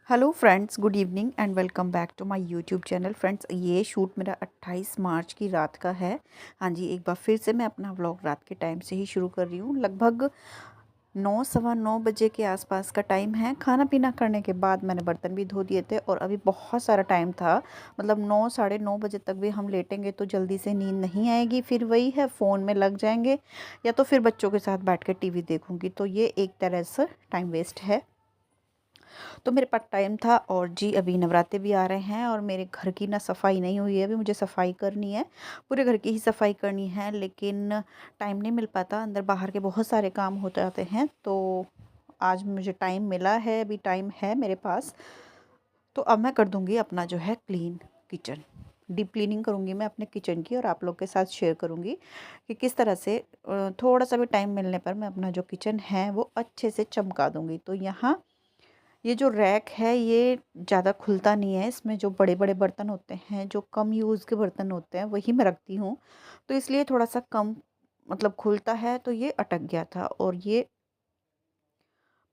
Hello friends, good evening and welcome back to my YouTube channel. Friends, ये shoot मेरा 28 मार्च की रात का है। हाँ जी, एक बार फिर से मैं अपना व्लॉग रात के टाइम से ही शुरू कर रही हूँ। लगभग 9 सवा 9 बजे के आसपास का टाइम है। खाना पीना करने के बाद मैंने बर्तन भी धो दिए थे और अभी बहुत सारा टाइम था। मतलब 9 साढ़े 9 बजे तक भी हम लेटेंगे तो जल्दी से नींद नहीं आएगी। फिर वही है, फ़ोन में लग जाएंगे या तो फिर बच्चों के साथ बैठ कर टीवी देखूँगी। तो ये एक तरह से टाइम वेस्ट है। तो मेरे पास टाइम था और जी अभी नवरात्रे भी आ रहे हैं और मेरे घर की ना सफाई नहीं हुई है। अभी मुझे सफाई करनी है, पूरे घर की ही सफाई करनी है, लेकिन टाइम नहीं मिल पाता। अंदर बाहर के बहुत सारे काम हो जाते हैं। तो आज मुझे टाइम मिला है, अभी टाइम है मेरे पास। तो अब मैं कर दूंगी अपना जो है क्लीन किचन। डीप क्लीनिंग करूंगी मैं अपने किचन की और आप लोग के साथ शेयर करूंगी कि किस तरह से थोड़ा सा भी टाइम मिलने पर मैं अपना जो किचन है वो अच्छे से चमका दूंगी। तो यहाँ ये जो रैक है ये ज़्यादा खुलता नहीं है। इसमें जो बड़े बड़े बर्तन होते हैं, जो कम यूज़ के बर्तन होते हैं, वही मैं रखती हूँ। तो इसलिए थोड़ा सा कम मतलब खुलता है। तो ये अटक गया था और ये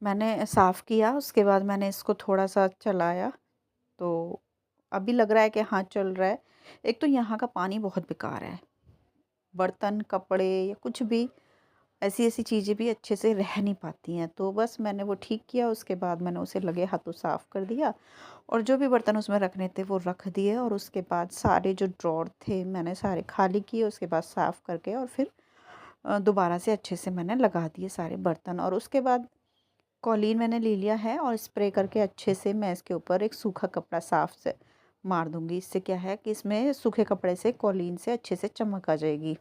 मैंने साफ़ किया। उसके बाद मैंने इसको थोड़ा सा चलाया तो अभी लग रहा है कि हाँ चल रहा है। एक तो यहाँ का पानी बहुत बेकार है, बर्तन कपड़े या कुछ भी ऐसी ऐसी चीज़ें भी अच्छे से रह नहीं पाती हैं। तो बस मैंने वो ठीक किया, उसके बाद मैंने उसे लगे हाथों साफ़ कर दिया और जो भी बर्तन उसमें रखने थे वो रख दिए। और उसके बाद सारे जो ड्रॉर थे मैंने सारे खाली किए। उसके बाद साफ़ करके और फिर दोबारा से अच्छे से मैंने लगा दिए सारे बर्तन। और उसके बाद कॉलीन मैंने ले लिया है और स्प्रे करके अच्छे से मैं इसके ऊपर एक सूखा कपड़ा साफ़ से मार दूँगी। इससे क्या है कि इसमें सूखे कपड़े से कॉलीन से अच्छे से चमक आ जाएगी।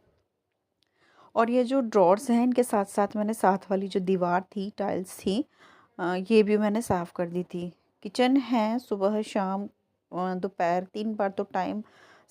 और ये जो ड्रॉर्स हैं इनके साथ साथ मैंने साथ वाली जो दीवार थी, टाइल्स थी, ये भी मैंने साफ़ कर दी थी। किचन है, सुबह शाम दोपहर 3 बार तो टाइम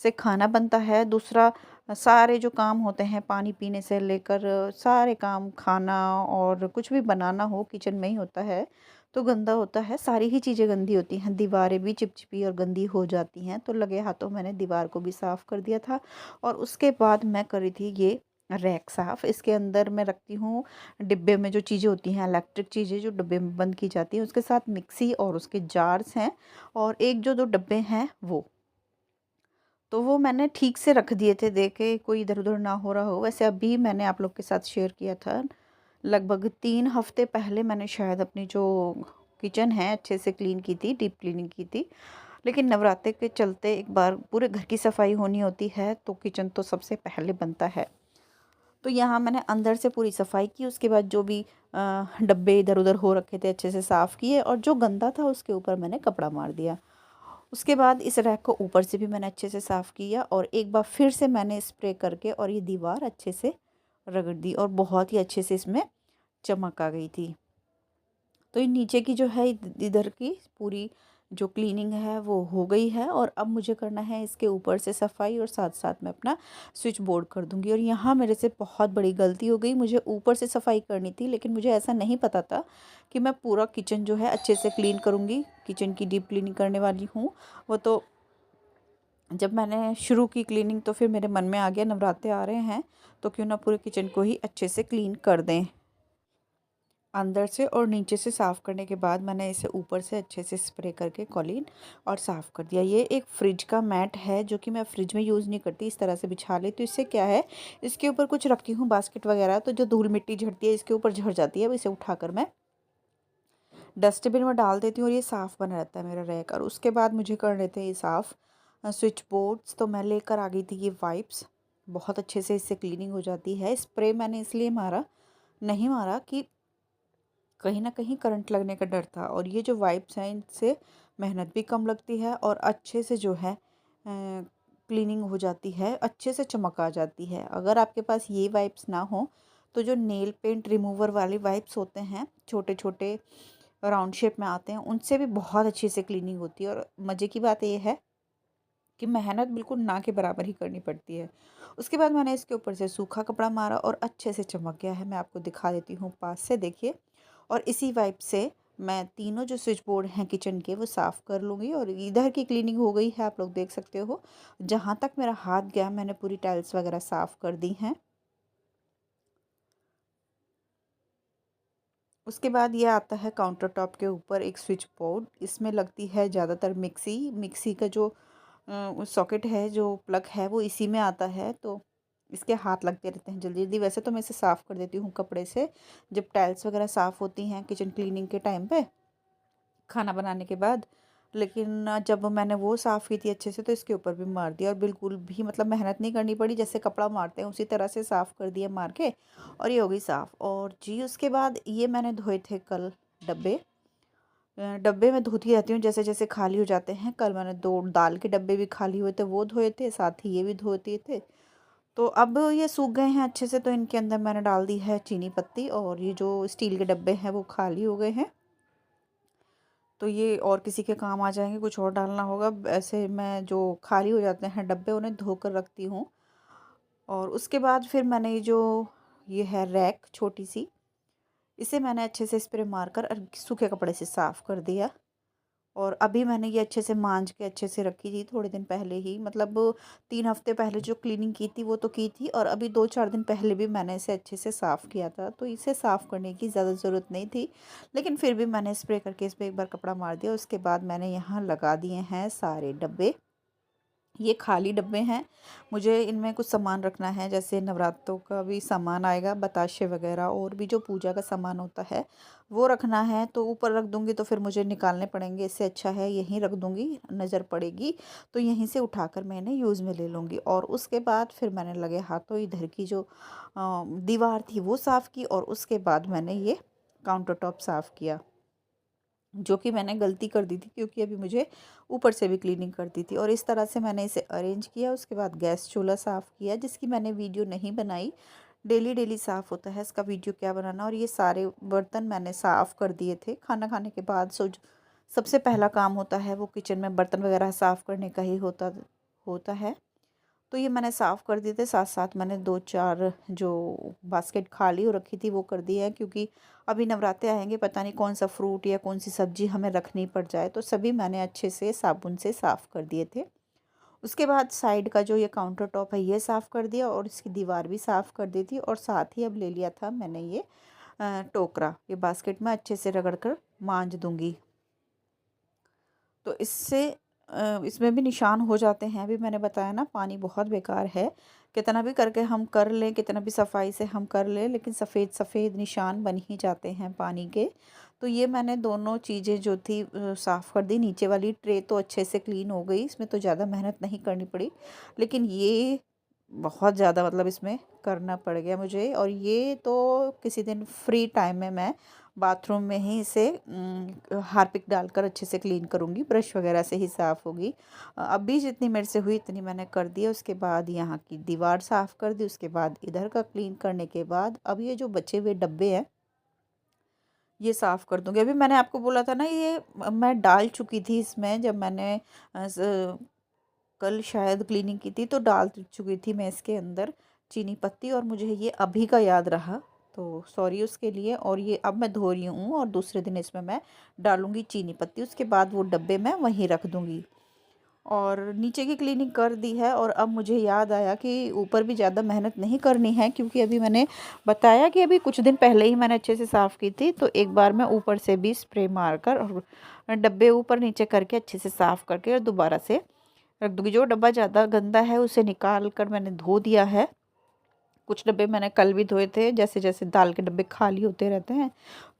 से खाना बनता है। दूसरा सारे जो काम होते हैं पानी पीने से लेकर सारे काम, खाना और कुछ भी बनाना हो किचन में ही होता है। तो गंदा होता है, सारी ही चीज़ें गंदी होती हैं। दीवारें भी चिपचिपी और गंदी हो जाती हैं। तो लगे हाथों मैंने दीवार को भी साफ़ कर दिया था। और उसके बाद मैं करी थी ये रैक साफ़। इसके अंदर मैं रखती हूँ डिब्बे में जो चीज़ें होती हैं, इलेक्ट्रिक चीज़ें जो डिब्बे में बंद की जाती हैं, उसके साथ मिक्सी और उसके जार्स हैं और एक जो 2 डब्बे हैं वो। तो वो मैंने ठीक से रख दिए थे, देखे कोई इधर-उधर ना हो रहा हो। वैसे अभी मैंने आप लोग के साथ शेयर किया था, लगभग 3 हफ़्ते पहले मैंने शायद अपनी जो किचन है अच्छे से क्लीन की थी, डीप क्लीनिंग की थी। लेकिन नवरात्रे के चलते एक बार पूरे घर की सफाई होनी होती है तो किचन तो सबसे पहले बनता है। तो यहाँ मैंने अंदर से पूरी सफाई की। उसके बाद जो भी डब्बे इधर उधर हो रखे थे अच्छे से साफ़ किए और जो गंदा था उसके ऊपर मैंने कपड़ा मार दिया। उसके बाद इस रैक को ऊपर से भी मैंने अच्छे से साफ़ किया और एक बार फिर से मैंने स्प्रे करके और ये दीवार अच्छे से रगड़ दी और बहुत ही अच्छे से इसमें चमक आ गई थी। तो ये नीचे की जो है इधर की पूरी जो क्लीनिंग है वो हो गई है और अब मुझे करना है इसके ऊपर से सफाई और साथ साथ मैं अपना स्विच बोर्ड कर दूंगी। और यहाँ मेरे से बहुत बड़ी गलती हो गई, मुझे ऊपर से सफाई करनी थी लेकिन मुझे ऐसा नहीं पता था कि मैं पूरा किचन जो है अच्छे से क्लीन करूँगी। किचन की डीप क्लीनिंग करने वाली हूँ। वो तो जब मैंने शुरू की क्लीनिंग तो फिर मेरे मन में आ गया नवरात्रे आ रहे हैं तो क्यों ना पूरे किचन को ही अच्छे से क्लीन कर दें। अंदर से और नीचे से साफ़ करने के बाद मैंने इसे ऊपर से अच्छे से स्प्रे करके कॉलीन और साफ़ कर दिया। ये एक फ्रिज का मैट है जो कि मैं फ्रिज में यूज़ नहीं करती, इस तरह से बिछा लेती हूँ। इससे क्या है, इसके ऊपर कुछ रखती हूँ बास्केट वगैरह तो जो धूल मिट्टी झड़ती है इसके ऊपर झड़ जाती है। अब इसे उठाकर मैं डस्टबिन में डाल देती हूँ और ये साफ़ बना रहता है मेरा रैक। और उसके बाद मुझे कर लेते हैं ये साफ़ स्विच बोर्ड्स। तो मैं लेकर आ गई थी ये वाइप्स, बहुत अच्छे से इससे क्लीनिंग हो जाती है। स्प्रे मैंने इसलिए नहीं मारा कि कहीं न कहीं करंट लगने का डर था। और ये जो वाइप्स हैं इनसे मेहनत भी कम लगती है और अच्छे से जो है क्लीनिंग हो जाती है, अच्छे से चमक आ जाती है। अगर आपके पास ये वाइप्स ना हो तो जो नेल पेंट रिमूवर वाले वाइप्स होते हैं, छोटे-छोटे राउंड शेप में आते हैं, उनसे भी बहुत अच्छे से क्लीनिंग होती है। और मज़े की बात ये है कि मेहनत बिल्कुल ना के बराबर ही करनी पड़ती है। उसके बाद मैंने इसके ऊपर से सूखा कपड़ा मारा और अच्छे से चमक गया है। मैं आपको दिखा देती हूँ पास से, देखिए। और इसी वाइप से मैं तीनों जो स्विच बोर्ड हैं किचन के वो साफ़ कर लूँगी और इधर की क्लीनिंग हो गई है, आप लोग देख सकते हो। जहाँ तक मेरा हाथ गया मैंने पूरी टाइल्स वगैरह साफ़ कर दी हैं। उसके बाद ये आता है काउंटर टॉप के ऊपर एक स्विच बोर्ड। इसमें लगती है ज़्यादातर मिक्सी। मिक्सी का जो सॉकेट है, जो प्लग है, वो इसी में आता है। तो इसके हाथ लगते रहते हैं जल्दी जल्दी। वैसे तो मैं इसे साफ़ कर देती हूँ कपड़े से जब टाइल्स वगैरह साफ़ होती हैं किचन क्लीनिंग के टाइम पे, खाना बनाने के बाद। लेकिन जब मैंने वो साफ़ की थी अच्छे से तो इसके ऊपर भी मार दिया, और बिल्कुल भी मतलब मेहनत नहीं करनी पड़ी। जैसे कपड़ा मारते हैं उसी तरह से साफ़ कर दिया मार के, और ये हो गई साफ़। और जी उसके बाद ये मैंने धोए थे कल डब्बे। डब्बे में धोती रहती हूँ जैसे जैसे खाली हो जाते हैं। कल मैंने 2 दाल के डब्बे भी खाली हुए थे, वो धोए थे, साथ ही ये भी धो दिए थे। तो अब ये सूख गए हैं अच्छे से, तो इनके अंदर मैंने डाल दी है चीनी पत्ती, और ये जो स्टील के डब्बे हैं वो खाली हो गए हैं। तो ये और किसी के काम आ जाएंगे, कुछ और डालना होगा। ऐसे मैं जो खाली हो जाते हैं डब्बे उन्हें धोकर रखती हूँ। और उसके बाद फिर मैंने ये है रैक छोटी सी, इसे मैंने अच्छे से स्प्रे मारकर और सूखे कपड़े से साफ़ कर दिया। और अभी मैंने ये अच्छे से मांज के अच्छे से रखी थी थोड़े दिन पहले ही, मतलब 3 हफ्ते पहले जो क्लीनिंग की थी वो तो की थी, और अभी 2-4 दिन पहले भी मैंने इसे अच्छे से साफ़ किया था। तो इसे साफ़ करने की ज़्यादा ज़रूरत नहीं थी, लेकिन फिर भी मैंने स्प्रे करके इस पर एक बार कपड़ा मार दिया। उसके बाद मैंने यहाँ लगा दिए हैं सारे डब्बे। ये खाली डब्बे हैं। मुझे इनमें कुछ सामान रखना है, जैसे नवरात्रों का भी सामान आएगा, बताशे वगैरह, और भी जो पूजा का सामान होता है वो रखना है। तो ऊपर रख दूँगी तो फिर मुझे निकालने पड़ेंगे, इससे अच्छा है यहीं रख दूँगी, नज़र पड़ेगी तो यहीं से उठाकर मैं इन्हें यूज़ में ले लूँगी। और उसके बाद फिर मैंने लगे हाथों इधर की जो दीवार थी वो साफ़ की, और उसके बाद मैंने ये काउंटर टॉप साफ़ किया, जो कि मैंने गलती कर दी थी क्योंकि अभी मुझे ऊपर से भी क्लीनिंग करती थी। और इस तरह से मैंने इसे अरेंज किया। उसके बाद गैस चूल्हा साफ़ किया, जिसकी मैंने वीडियो नहीं बनाई। डेली डेली साफ़ होता है, इसका वीडियो क्या बनाना। और ये सारे बर्तन मैंने साफ़ कर दिए थे खाना खाने के बाद। सबसे पहला काम होता है वो किचन में बर्तन वगैरह साफ़ करने का ही होता होता है। तो ये मैंने साफ़ कर दिए थे। साथ साथ मैंने 2-4 जो बास्केट खाली हो रखी थी वो कर दी है, क्योंकि अभी नवरात्रे आएंगे, पता नहीं कौन सा फ्रूट या कौन सी सब्ज़ी हमें रखनी पड़ जाए। तो सभी मैंने अच्छे से साबुन से साफ़ कर दिए थे। उसके बाद साइड का जो ये काउंटर टॉप है ये साफ़ कर दिया, और इसकी दीवार भी साफ़ कर दी थी। और साथ ही अब ले लिया था मैंने ये टोकरा, ये बास्केट में अच्छे से रगड़ कर मांज दूँगी। तो इससे इसमें भी निशान हो जाते हैं। अभी मैंने बताया ना, पानी बहुत बेकार है। कितना भी करके हम कर लें, कितना भी सफाई से हम कर लें, लेकिन सफ़ेद सफ़ेद निशान बन ही जाते हैं पानी के। तो ये मैंने दोनों चीज़ें जो थी साफ़ कर दी। नीचे वाली ट्रे तो अच्छे से क्लीन हो गई, इसमें तो ज़्यादा मेहनत नहीं करनी पड़ी। लेकिन ये बहुत ज़्यादा मतलब इसमें करना पड़ गया मुझे। और ये तो किसी दिन फ्री टाइम में मैं बाथरूम में ही इसे हार्पिक डालकर अच्छे से क्लीन करूँगी, ब्रश वगैरह से ही साफ़ होगी। अभी जितनी मेरे से हुई इतनी मैंने कर दी है। उसके बाद यहाँ की दीवार साफ़ कर दी। उसके बाद इधर का क्लीन करने के बाद अब ये जो बचे हुए डब्बे हैं ये साफ़ कर दूँगी। अभी मैंने आपको बोला था ना, ये मैं डाल चुकी थी इसमें, जब मैंने कल शायद क्लीनिंग की थी तो डाल चुकी थी मैं इसके अंदर चीनी पत्ती, और मुझे ये अभी का याद रहा, तो सॉरी उसके लिए। और ये अब मैं धो रही हूँ, और दूसरे दिन इसमें मैं डालूँगी चीनी पत्ती। उसके बाद वो डब्बे मैं वहीं रख दूँगी। और नीचे की क्लीनिंग कर दी है। और अब मुझे याद आया कि ऊपर भी ज़्यादा मेहनत नहीं करनी है, क्योंकि अभी मैंने बताया कि अभी कुछ दिन पहले ही मैंने अच्छे से साफ़ की थी। तो एक बार मैं ऊपर से भी स्प्रे मारकर और डब्बे ऊपर नीचे करके अच्छे से साफ़ करके और दोबारा से रख दूँगी। जो डब्बा ज़्यादा गंदा है उसे निकाल कर मैंने धो दिया है। कुछ डब्बे मैंने कल भी धोए थे, जैसे जैसे दाल के डब्बे खाली होते रहते हैं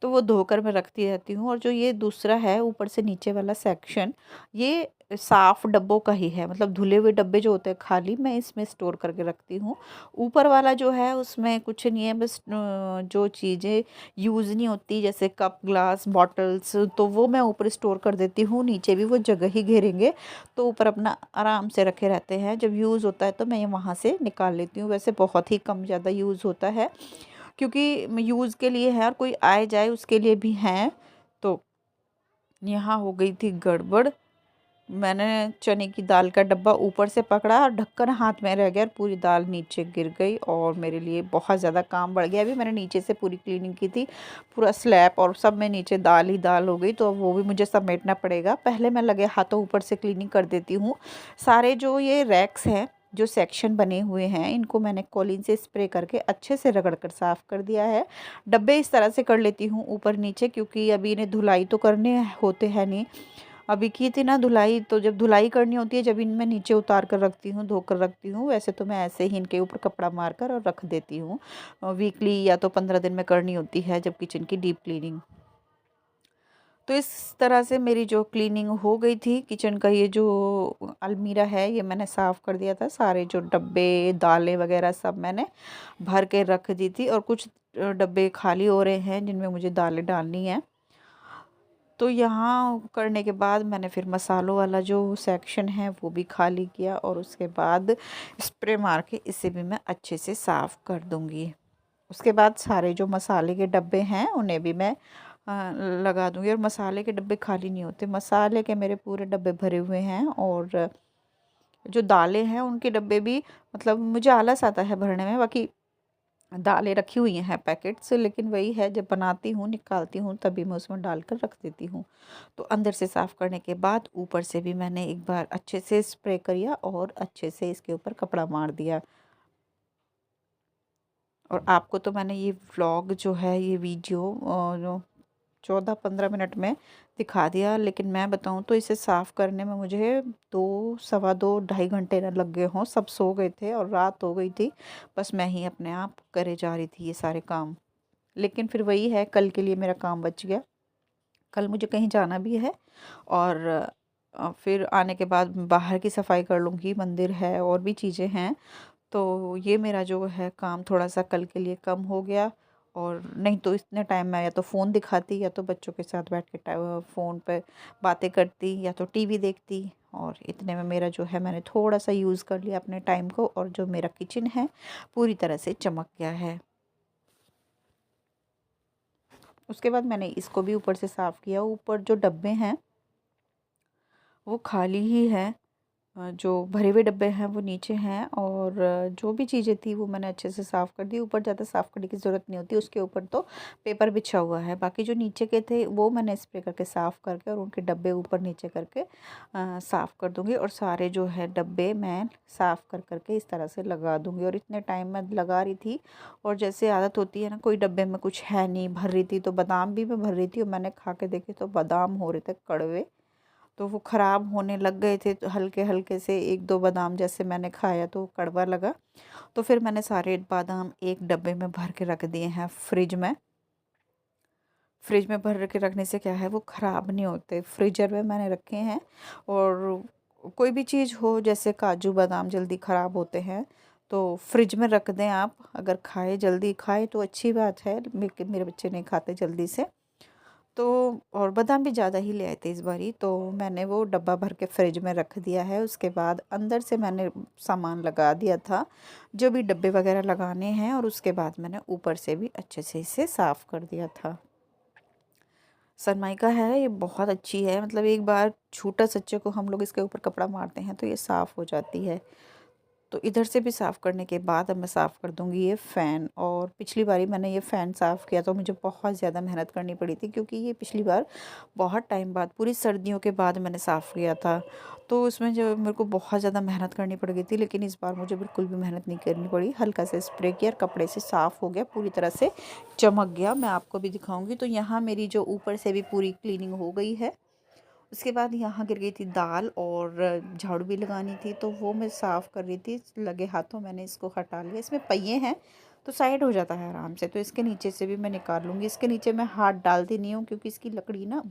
तो वो धोकर मैं रखती रहती हूँ। और जो ये दूसरा है ऊपर से नीचे वाला सेक्शन, ये साफ़ डब्बों का ही है, मतलब धुले हुए डब्बे जो होते हैं खाली, मैं इसमें स्टोर करके रखती हूँ। ऊपर वाला जो है उसमें कुछ नहीं है, बस जो चीज़ें यूज़ नहीं होती जैसे कप ग्लास बॉटल्स, तो वो मैं ऊपर स्टोर कर देती हूँ। नीचे भी वो जगह ही घेरेंगे तो ऊपर अपना आराम से रखे रहते हैं। जब यूज़ होता है तो मैं ये वहाँ से निकाल लेती हूँ। वैसे बहुत ही कम ज़्यादा यूज़ होता है, क्योंकि यूज़ के लिए है और कोई आए जाए उसके लिए भी हैं। तो यहाँ हो गई थी गड़बड़। मैंने चने की दाल का डब्बा ऊपर से पकड़ा और ढक्कन हाथ में रह गया और पूरी दाल नीचे गिर गई, और मेरे लिए बहुत ज़्यादा काम बढ़ गया। अभी मैंने नीचे से पूरी क्लीनिंग की थी, पूरा स्लैब और सब में नीचे दाल ही दाल हो गई, तो अब वो भी मुझे समेटना पड़ेगा। पहले मैं लगे हाथों ऊपर से क्लीनिंग कर देती हूँ। सारे जो ये रैक्स हैं जो सेक्शन बने हुए हैं इनको मैंने कॉलिन से स्प्रे करके अच्छे से रगड़ कर साफ़ कर दिया है। डब्बे इस तरह से कर लेती हूँ ऊपर नीचे, क्योंकि अभी इन्हें धुलाई तो करने होते हैं नहीं। अभी की थी ना धुलाई, तो जब धुलाई करनी होती है जब इनमें नीचे उतार कर रखती हूँ, धोकर रखती हूँ। वैसे तो मैं ऐसे ही इनके ऊपर कपड़ा मार कर और रख देती हूँ। वीकली या तो 15 दिन में करनी होती है जब किचन की डीप क्लीनिंग। तो इस तरह से मेरी जो क्लीनिंग हो गई थी किचन का, ये जो अलमीरा है ये मैंने साफ़ कर दिया था। सारे जो डब्बे दालें वगैरह सब मैंने भर के रख दी थी, और कुछ डब्बे खाली हो रहे हैं जिनमें मुझे दालें डालनी है। तो यहाँ करने के बाद मैंने फिर मसालों वाला जो सेक्शन है वो भी खाली किया, और उसके बाद स्प्रे मार के इसे भी मैं अच्छे से साफ़ कर दूँगी। उसके बाद सारे जो मसाले के डब्बे हैं उन्हें भी मैं लगा दूँगी। और मसाले के डब्बे खाली नहीं होते, मसाले के मेरे पूरे डब्बे भरे हुए हैं। और जो दालें हैं उनके डब्बे भी, मतलब मुझे आलस आता है भरने में। बाकी दालें रखी हुई हैं पैकेट से, लेकिन वही है जब बनाती हूँ निकालती हूँ तभी मैं उसमें डालकर रख देती हूँ। तो अंदर से साफ़ करने के बाद ऊपर से भी मैंने एक बार अच्छे से स्प्रे किया और अच्छे से इसके ऊपर कपड़ा मार दिया। और आपको तो मैंने ये व्लॉग जो है, ये वीडियो जो 14-15 मिनट में दिखा दिया, लेकिन मैं बताऊँ तो इसे साफ़ करने में मुझे 2 सवा 2 ढाई घंटे न लग गए हों। सब सो गए थे और रात हो गई थी। बस मैं ही अपने आप करे जा रही थी ये सारे काम। लेकिन फिर वही है, कल के लिए मेरा काम बच गया। कल मुझे कहीं जाना भी है, और फिर आने के बाद बाहर की सफाई कर लूँगी, मंदिर है और भी चीज़ें हैं। तो ये मेरा जो है काम थोड़ा-सा कल के लिए कम हो गया। और नहीं तो इतने टाइम मैं या तो फ़ोन दिखाती, या तो बच्चों के साथ बैठ के फ़ोन पे बातें करती, या तो टीवी देखती। और इतने में मेरा जो है मैंने थोड़ा-सा यूज़ कर लिया अपने टाइम को, और जो मेरा किचन है पूरी तरह से चमक गया है। उसके बाद मैंने इसको भी ऊपर से साफ़ किया। ऊपर जो डब्बे हैं वो खाली ही हैं। जो भरे हुए डब्बे हैं वो नीचे हैं, और जो भी चीज़ें थी वो मैंने अच्छे से साफ़ कर दी। ऊपर ज़्यादा साफ़ करने की ज़रूरत नहीं होती, उसके ऊपर तो पेपर बिछा हुआ है। बाकी जो नीचे के थे वो मैंने स्प्रे करके साफ़ करके, और उनके डब्बे ऊपर नीचे करके साफ़ कर दूँगी। और सारे जो है डब्बे मैं साफ़ कर करके इस तरह से लगा दूँगी। और इतने टाइम मैं लगा रही थी, और जैसे आदत होती है ना, कोई डब्बे में कुछ है नहीं, भर रही थी तो बादाम भी मैं भर रही थी, और मैंने खा के देखे तो बादाम हो रहे थे कड़वे। तो वो ख़राब होने लग गए थे, तो हल्के-हल्के से 1-2 बादाम जैसे मैंने खाया तो कड़वा लगा। तो फिर मैंने सारे बादाम एक डब्बे में भर के रख दिए हैं फ्रिज में। फ्रिज में भर के रखने से क्या है, वो ख़राब नहीं होते। फ्रीज़र में मैंने रखे हैं। और कोई भी चीज़ हो, जैसे काजू बादाम जल्दी ख़राब होते हैं, तो फ्रिज में रख दें आप। अगर खाए जल्दी खाए तो अच्छी बात है, लेकिन मेरे बच्चे नहीं खाते जल्दी से। तो और बादाम भी ज़्यादा ही ले आए थे इस बारी, तो मैंने वो डब्बा भर के फ्रिज में रख दिया है। उसके बाद अंदर से मैंने सामान लगा दिया था, जो भी डब्बे वगैरह लगाने हैं। और उसके बाद मैंने ऊपर से भी अच्छे से इसे साफ़ कर दिया था। सनमाइका है ये बहुत अच्छी है, मतलब एक बार छूटा सच्चे को हम लोग इसके ऊपर कपड़ा मारते हैं तो ये साफ़ हो जाती है। तो इधर से भी साफ़ करने के बाद अब मैं साफ़ कर दूँगी ये फ़ैन। और पिछली बारी मैंने ये फ़ैन साफ़ किया तो मुझे बहुत ज़्यादा मेहनत करनी पड़ी थी, क्योंकि ये पिछली बार बहुत टाइम बाद, पूरी सर्दियों के बाद मैंने साफ़ किया था। तो उसमें जो मेरे को बहुत ज़्यादा मेहनत करनी पड़ गई थी, लेकिन इस बार मुझे बिल्कुल भी मेहनत नहीं करनी पड़ी। हल्का से स्प्रे किया और कपड़े से साफ़ हो गया, पूरी तरह से चमक गया। मैं आपको भी दिखाऊँगी। तो यहाँ मेरी जो ऊपर से भी पूरी क्लीनिंग हो गई है। उसके बाद यहाँ गिर गई थी दाल, और झाड़ू भी लगानी थी, तो वो मैं साफ़ कर रही थी। लगे हाथों मैंने इसको हटा लिया। इसमें पहिए हैं तो साइड हो जाता है आराम से, तो इसके नीचे से भी मैं निकाल लूँगी। इसके नीचे मैं हाथ डालती नहीं हूँ, क्योंकि इसकी लकड़ी ना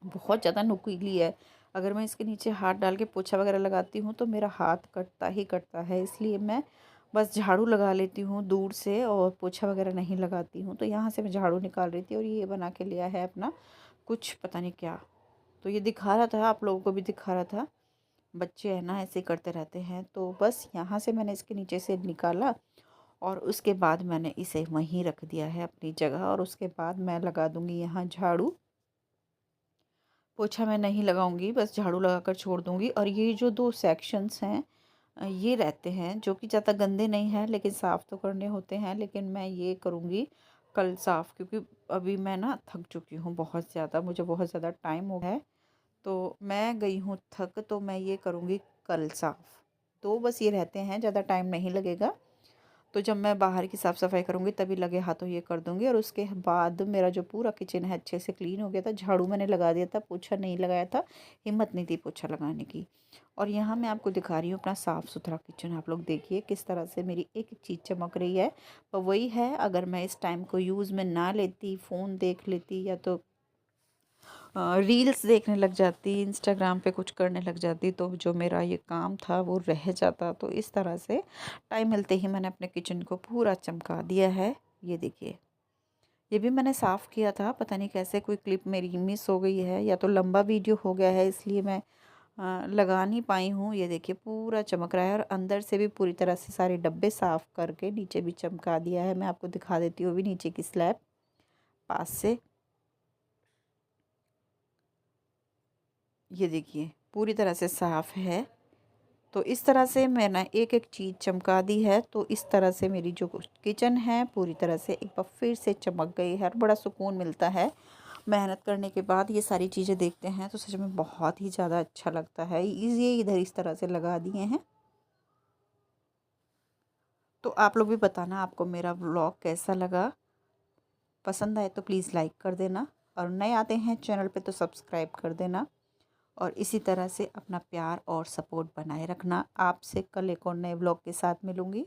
बहुत ज़्यादा नुकीली है। अगर मैं इसके नीचे हाथ डाल के पोछा वगैरह लगाती हूँ तो मेरा हाथ कटता ही कटता है। इसलिए मैं बस झाड़ू लगा लेती हूँ दूर से, और पोछा वगैरह नहीं लगाती हूँ। तो यहाँ से मैं झाड़ू निकाल रही थी, और ये बना के लिया है अपना कुछ पता नहीं क्या। तो ये दिखा रहा था, आप लोगों को भी दिखा रहा था। बच्चे हैं ना, ऐसे करते रहते हैं। तो बस यहाँ से मैंने इसके नीचे से निकाला, और उसके बाद मैंने इसे वहीं रख दिया है अपनी जगह। और उसके बाद मैं लगा दूँगी यहाँ झाड़ू। पोछा मैं नहीं लगाऊंगी, बस झाड़ू लगाकर छोड़ दूँगी। और ये जो 2 सेक्शंस हैं, ये रहते हैं, जो कि ज़्यादा गंदे नहीं हैं, लेकिन साफ़ तो करने होते हैं। लेकिन मैं ये करूँगी कल साफ़, क्योंकि अभी मैं ना थक चुकी हूँ बहुत ज़्यादा, मुझे बहुत ज़्यादा टाइम हो गया है। तो मैं गई हूँ थक, तो मैं ये करूँगी कल साफ़। 2 बस ये रहते हैं, ज़्यादा टाइम नहीं लगेगा। तो जब मैं बाहर की साफ़ सफाई करूँगी तभी लगे हाथों ये कर दूँगी। और उसके बाद मेरा जो पूरा किचन है अच्छे से क्लीन हो गया था। झाड़ू मैंने लगा दिया था, पोछा नहीं लगाया था, हिम्मत नहीं थी पोछा लगाने की। और यहाँ मैं आपको दिखा रही हूँ अपना साफ़ सुथरा किचन। आप लोग देखिए किस तरह से मेरी एक एक चीज़ चमक रही है। पर वही है, अगर मैं इस टाइम को यूज़ में ना लेती, फ़ोन देख लेती या तो रील्स देखने लग जाती, इंस्टाग्राम पे कुछ करने लग जाती, तो जो मेरा ये काम था वो रह जाता। तो इस तरह से टाइम मिलते ही मैंने अपने किचन को पूरा चमका दिया है। ये देखिए, ये भी मैंने साफ़ किया था, पता नहीं कैसे कोई क्लिप मेरी मिस हो गई है या तो लंबा वीडियो हो गया है इसलिए मैं लगा नहीं पाई हूँ। ये देखिए पूरा चमक रहा है और अंदर से भी पूरी तरह से सारे डब्बे साफ़ करके नीचे भी चमका दिया है। मैं आपको दिखा देती हूँ भी नीचे की स्लैब पास से। ये देखिए पूरी तरह से साफ़ है। तो इस तरह से मैंने एक एक चीज़ चमका दी है। तो इस तरह से मेरी जो किचन है पूरी तरह से एक बार फिर से चमक गई है और बड़ा सुकून मिलता है। मेहनत करने के बाद ये सारी चीज़ें देखते हैं तो सच में बहुत ही ज़्यादा अच्छा लगता है। ये इधर इस तरह से लगा दिए हैं। तो आप लोग भी बताना आपको मेरा व्लॉग कैसा लगा। पसंद आए तो प्लीज़ लाइक कर देना और नए आते हैं चैनल पे तो सब्सक्राइब कर देना। और इसी तरह से अपना प्यार और सपोर्ट बनाए रखना। आपसे कल एक और नए व्लॉग के साथ मिलूँगी।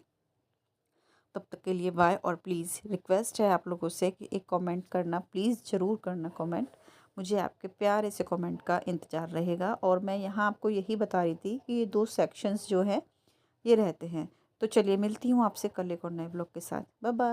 तब तक के लिए बाय। और प्लीज़ रिक्वेस्ट है आप लोगों से कि एक कमेंट करना, प्लीज़ ज़रूर करना कमेंट। मुझे आपके प्यारे से कमेंट का इंतज़ार रहेगा। और मैं यहाँ आपको यही बता रही थी कि ये 2 सेक्शंस जो हैं ये रहते हैं। तो चलिए मिलती हूँ आपसे कल एक और नए व्लॉग के साथ। Bye bye.